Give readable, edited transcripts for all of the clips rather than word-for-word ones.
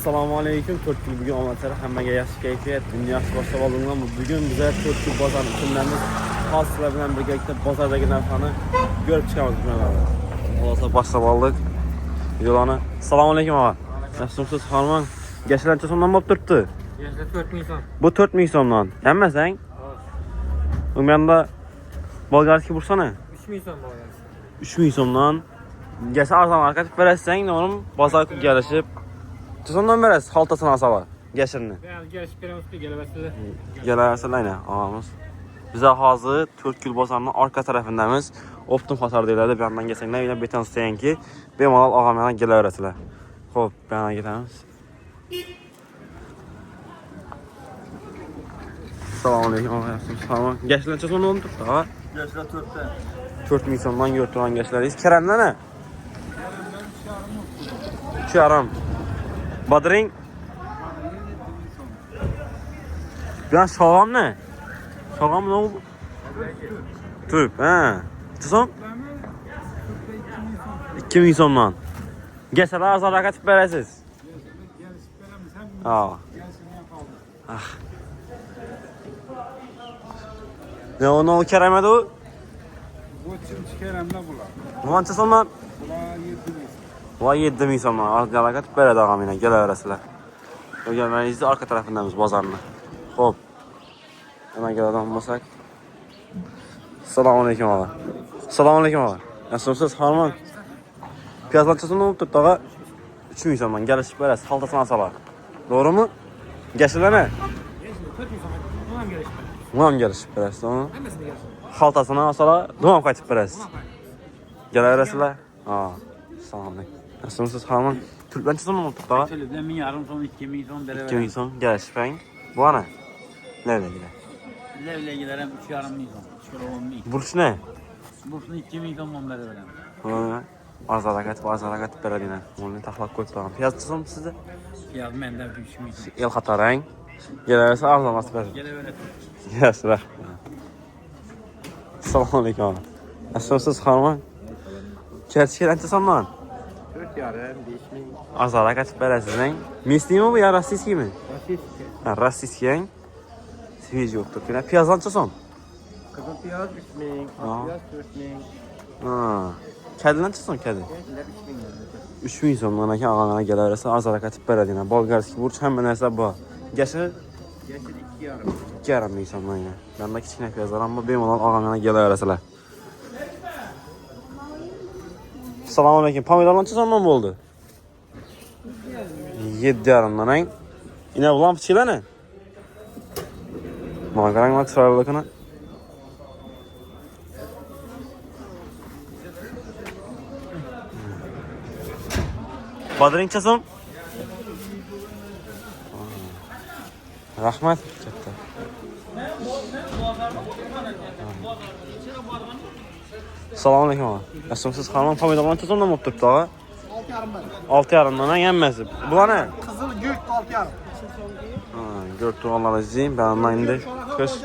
Assalamu alaykum. 4 yil bugun omadlar hammaga yaxshi kayfiyat, dunyo boshqa bo'lgan bugun biza 4 yil bozor kunlarimiz xoslar bilan birgalikda bozordagi narxlarni ko'rib chiqamiz bunalar. Xulosa boshlab oldik. Videoni. Assalomu alaykum aka. Nasılsınız Harman? Geçenlerde sondan mı turibdi? Geçen 4000 so'm. Bu 4000 so'mdan. Hammasang? Bu menda bolgarskiy bursana. 3000 so'm bo'lgan. 3000 so'mdan. Geçen arzon arkadaş verəsən, nə oğlum? Bazar gəlişib. Sondan verəs, haltasını asalar. Geçirini. Yani gelişip veremiz ki gelevesiyle. Gələrsən aynə ağamız. Bizə hazır Türk Gül Bazarının arka tərəfindəmiz. Optum hasar deyirlər, bir yandan gəlsənglər, yine beton istəyən ki, bemalal ağam yana gələ verəsilər. Xoş, bir yana gedəmiz. Assalamu alaykum. Salam. Gəşlən çəsən oldu da. Geçen 4'te. 4000 so'mdan götürən gəşləriz. Kərəmdə nə? 2,5. Badring. Ya şalgam ne? Şalgam ne oldu? Türk, he. Tutsam? 2000 so'mdan. Geçələr azar raqat verəsiz. Ah. Ne o kərəmədə o? Bu çimçi keremde bular. Muhançı so'mdan? Bular 7000. Vay 7000 so'mdan. Raqat verədi ağam ilə, gələ verəsilər. O gəlməyizdə arka tərəfindəmiz bazarını. Hop. Hemen gələdən olmasak. Assalamu alaykum ağa. Assalamu alaykum ağa. Nasılsınız Harman? Piyazlançası ne oldu dağa? 3000 so'mdan gəlişib verəsiz, haltasını asalar. Doğru mu? Gəşirlər nə? 4000 so'm. Bundan gelişip. Bunam gəlişib verəsiz onu. Hemesini gelişip. Haltasını asalar, duam qaytıb verəsiz. Gələ verəsilər. Ha. Salam alaykum. Nasılsınız Harman? Türkmençası ne oldu dağa? Çelibden 1000 so'm, 2000 so'm beraber. 2000 so'm gəlişib. Bu ana? Nerede gider? Levle giderim 3,5 milyon. 3,10 milyon. Burs ne? Bursunu 2000 so'm beraber. Azaragat beradine. Onu taxlaq qoyub qoyam. Piyazdısın sizdə? Ya menden 3 milyon. El xatarang. Gələrsə arzaması ver. Gelevele. Yasra. Assalamu alaykum. Nasılsınız xanım? Gerçekten sanman. 4,5 5000. Azaragat beradine. Misli mi bu ya rossiyskiy mi? Российский. Ha, rossiyskiy. Siviz yoxdur. Yine piyazlança son. Kızıl piyaz 3000. Aa. Piyaz 4000. Ha. Kədilən çıxsın kədi. Kediler 3000 lira. 3000 so'mdan aka ağana gələrsə azaragat beradine. Bolgarskiy burç həmmə nəsə bu. Gəşir Geçen 2,5. 2,5 so'mdan ya. Məndə kiçik piyazlar amma bemalal ağana gələ verəsələr. Assalamu alaykum. Pomidorlar neçə so'mdan oldu? 7,5'dan ang. Yine bulan pichilər nə? Mana qaranglar chiroyliligini. Badring neçə so'm? Rahmat. Katta. Assalomu alaykum ağa. Nasılsınız xanım? Pomidorlar neçə so'mdan olub turibdi ağa? 6,5'dan yenməsi. Bular nə? Kızıl gök 6,5. Gördüm onları izleyeyim. Ben ondan indi. Kız.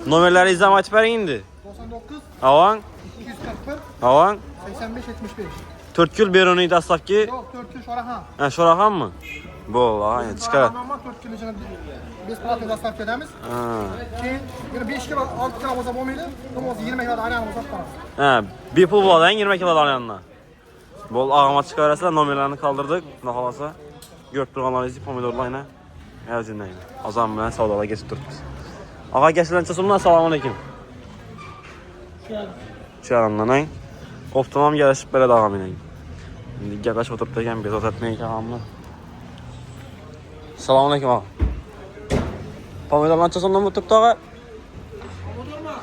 Nomerleri izlem açıp verin indi. 99 Avan. 241 Avan. 85 75. Türkül bir onu iddiasak ki. Yok 4 Şorahan. Ha Şorahan mı? Bu aynı çıkar. Ama 4 kilo için biz platı da sarf edemiz. Ki yani 5 kilo 6 kilo olsa olmaydı. Ama 20 kilo aynı olsa para. Ha bir pul buladan 20 kilodan yanına. Bol ağama çıkarırsa nomerlerini kaldırdık. Ne halasa. Gördüm onları izleyip pomidorla yine. Əzindən. Azam mən savdala geçib durubuz. Ağa gəşilən çəsimdən salam aleyküm. Çağırımdan ay. Optimum gəlişib belə də ağam ilə. İndi gəbəş oturub da gələn biz otətməyik ağamla. Salam aleyküm ağa. Pomidorlan çəsimdən oturub da ağa.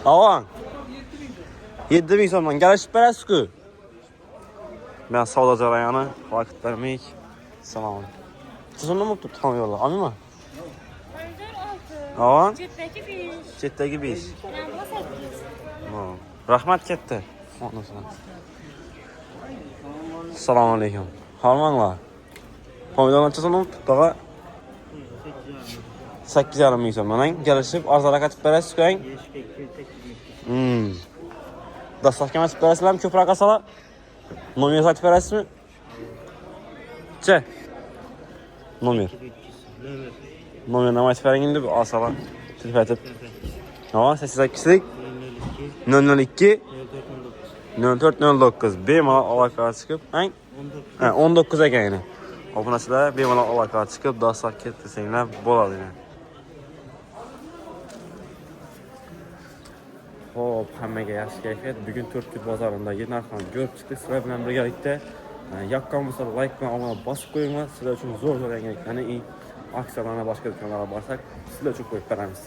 Ağa. 7.000 so'mdan gəlişib bərəsiz ki. Mən savda carayanı vakit verməyik. Salam aleyküm. Çəsimdən oturub da pomidorlar. Amin mi? Avan? Cetdeki 5. Cetdeki 5. Yani bu 8. Rahmat ketdi. Assalomu alaykum. Harmanlar. Pomidorlar çəsimdən oturub da 8,5 ming so'mdan gəlişib arzara qatib berəsiz ki. Dastavka açıp verəsizlərmi köprək asalar? Nomer açıp verəsizmi? Çə? Nomer. Nomerni aytib bering endi alsalar. Telefon etib. Tamam, 88'lik 002 0409 bemalol aloqaga chiqib, 19 ekan yana. Obunachilar bemalol aloqaga chiqib, dastlab ketdisanglar bo'ladi yana. Hop, hammaga yaxshi kayfiyat. Bugun To'rtko'l bozoridagi narxlarni ko'rib chiqdik. Sizlar bilan birgalikda yoqqan bo'lsa like bilan obuna bosib qo'yinglar. Sizlar uchun zo'r yangiliklarni, aksiyalarni boshqa do'konlarga borsak, sizlar uchun qo'yib beramiz.